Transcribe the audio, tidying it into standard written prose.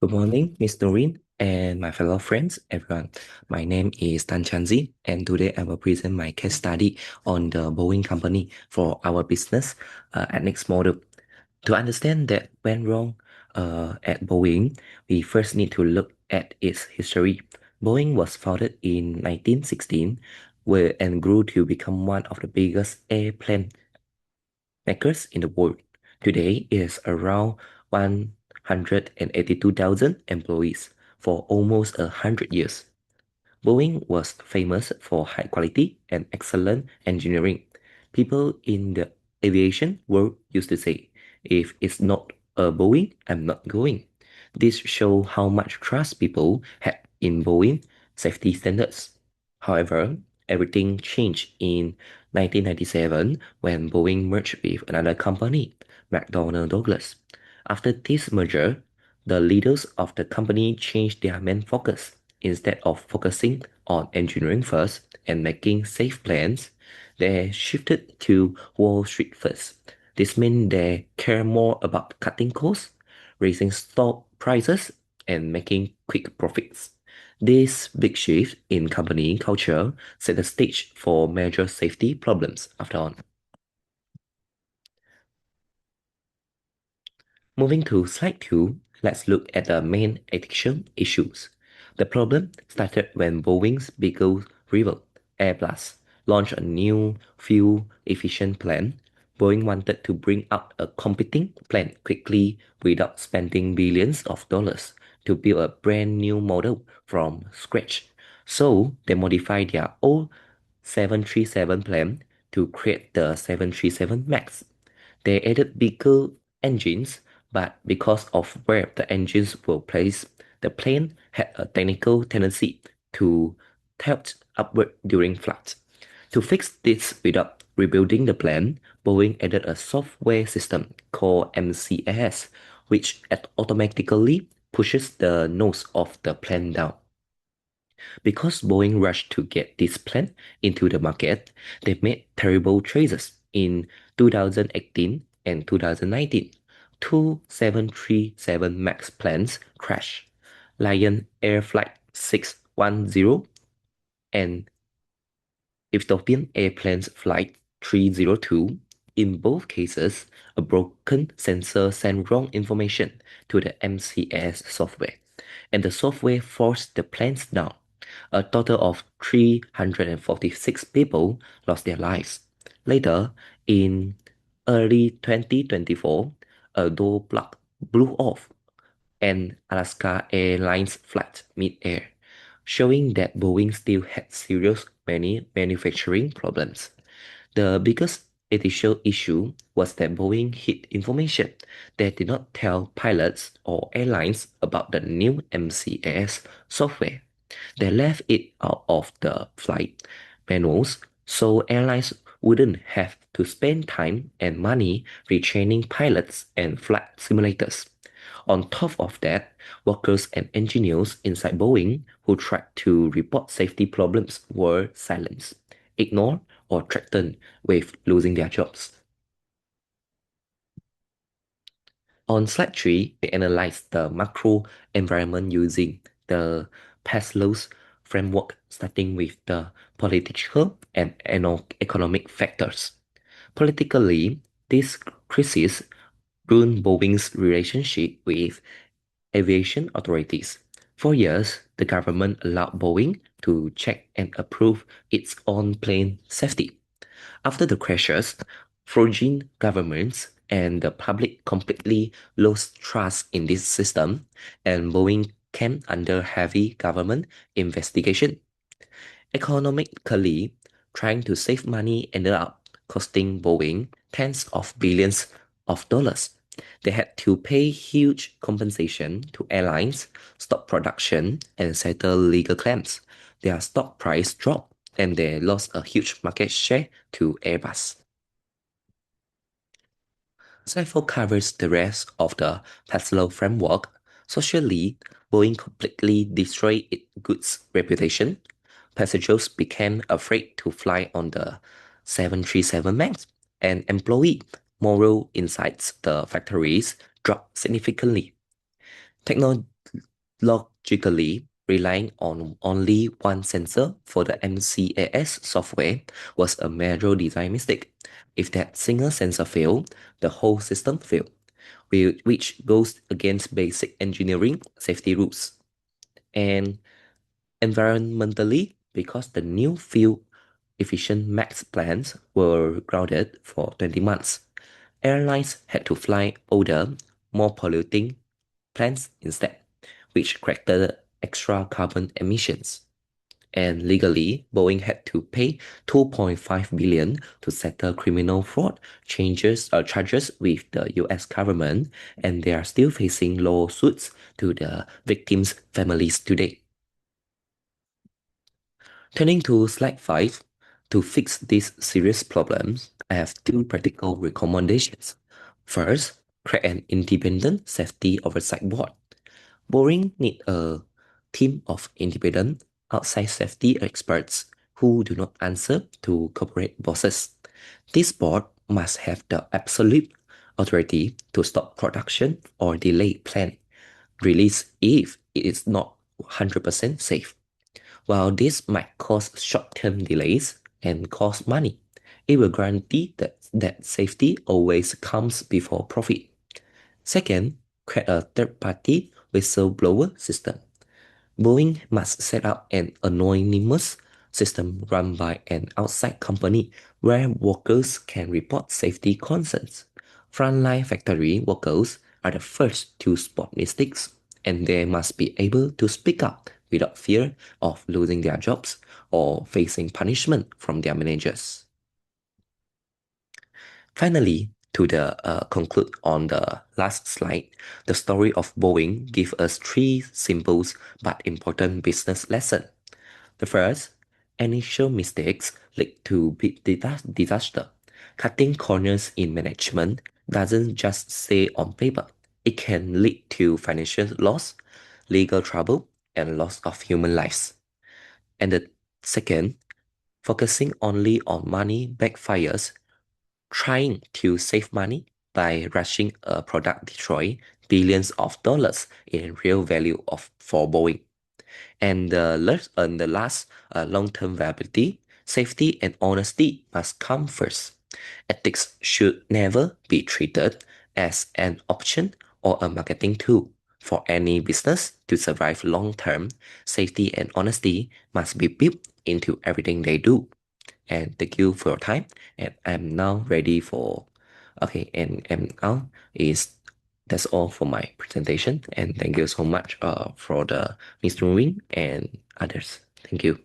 Good morning, Miss Noreen and my fellow friends, everyone. My name is Tan Chanzi, and today I will present my case study on the Boeing company for our business at Next Model. To understand that went wrong at Boeing, we first need to look at its history. Boeing was founded in 1916 and grew to become one of the biggest airplane makers in the world. Today it is around 182,000 employees for almost 100 years. Boeing was famous for high quality and excellent engineering. People in the aviation world used to say, if it's not a Boeing, I'm not going. This shows how much trust people had in Boeing safety standards. However, everything changed in 1997 when Boeing merged with another company, McDonnell Douglas. After this merger, the leaders of the company changed their main focus. Instead of focusing on engineering first and making safe plans, they shifted to Wall Street first. This means they care more about cutting costs, raising stock prices, and making quick profits. This big shift in company culture set the stage for major safety problems after all. Moving to slide 2, let's look at the main addiction issues. The problem started when Boeing's biggest rival, Airbus, launched a new fuel-efficient plan. Boeing wanted to bring out a competing plan quickly without spending billions of dollars to build a brand new model from scratch. So they modified their old 737 plan to create the 737 MAX. They added bigger engines, but because of where the engines were placed, the plane had a technical tendency to tilt upward during flight. To fix this without rebuilding the plane, Boeing added a software system called MCAS, which automatically pushes the nose of the plane down. Because Boeing rushed to get this plane into the market, they made terrible choices. In 2018 and 2019, two 737 MAX planes crashed. Lion Air Flight 610 and Ethiopian Airlines Flight 302. In both cases, a broken sensor sent wrong information to the MCS software, and the software forced the planes down. A total of 346 people lost their lives. Later, in early 2024, a door plug blew off and Alaska Airlines flight mid-air, showing that Boeing still had serious manufacturing problems. The biggest initial issue was that Boeing hid information. They did not tell pilots or airlines about the new MCAS software. They left it out of the flight manuals so airlines wouldn't have to spend time and money retraining pilots and flight simulators. On top of that, workers and engineers inside Boeing who tried to report safety problems were silenced, ignored, or threatened with losing their jobs. On slide 3, we analyze the macro environment using the Maslow's framework, starting with the political and economic factors. Politically, this crisis ruined Boeing's relationship with aviation authorities. For years, the government allowed Boeing to check and approve its own plane safety. After the crashes, foreign governments and the public completely lost trust in this system, and Boeing came under heavy government investigation. Economically, trying to save money ended up costing Boeing tens of billions of dollars. They had to pay huge compensation to airlines, stop production, and settle legal claims. Their stock price dropped, and they lost a huge market share to Airbus. Slide 4 covers the rest of the Maslow framework. Socially, Boeing completely destroyed its goods reputation. Passengers became afraid to fly on the 737 MAX, and employee morale inside the factories dropped significantly. Logically, relying on only one sensor for the MCAS software was a major design mistake. If that single sensor failed, the whole system failed, which goes against basic engineering safety rules. And environmentally, because the new fuel efficient MAX plants were grounded for 20 months, airlines had to fly older, more polluting plants instead, which created extra carbon emissions. And legally, Boeing had to pay 2.5 billion to settle criminal fraud charges with the US government, and they are still facing lawsuits to the victims' families today. Turning to slide 5, to fix these serious problems, I have two practical recommendations. First, create an independent safety oversight board. Boeing need a team of independent outside safety experts who do not answer to corporate bosses. This board must have the absolute authority to stop production or delay planned release if it is not 100% safe. While this might cause short-term delays and cost money, it will guarantee that safety always comes before profit. Second, create a third-party whistleblower system. Boeing must set up an anonymous system run by an outside company where workers can report safety concerns. Frontline factory workers are the first to spot mistakes, and they must be able to speak up without fear of losing their jobs or facing punishment from their managers. Finally, to the conclude on the last slide, the story of Boeing gives us three simple but important business lessons. The first, initial mistakes lead to big disaster. Cutting corners in management doesn't just stay on paper. It can lead to financial loss, legal trouble, and loss of human lives. And the second, focusing only on money backfires. Trying to save money by rushing a product destroy billions of dollars in real value of for Boeing. And the last, long-term viability, safety and honesty must come first. Ethics should never be treated as an option or a marketing tool. For any business to survive long-term, safety and honesty must be built into everything they do. And thank you for your time. And I'm now ready for, okay, and now is that's all for my presentation. And thank you so much for the Mr. Wing and others. Thank you.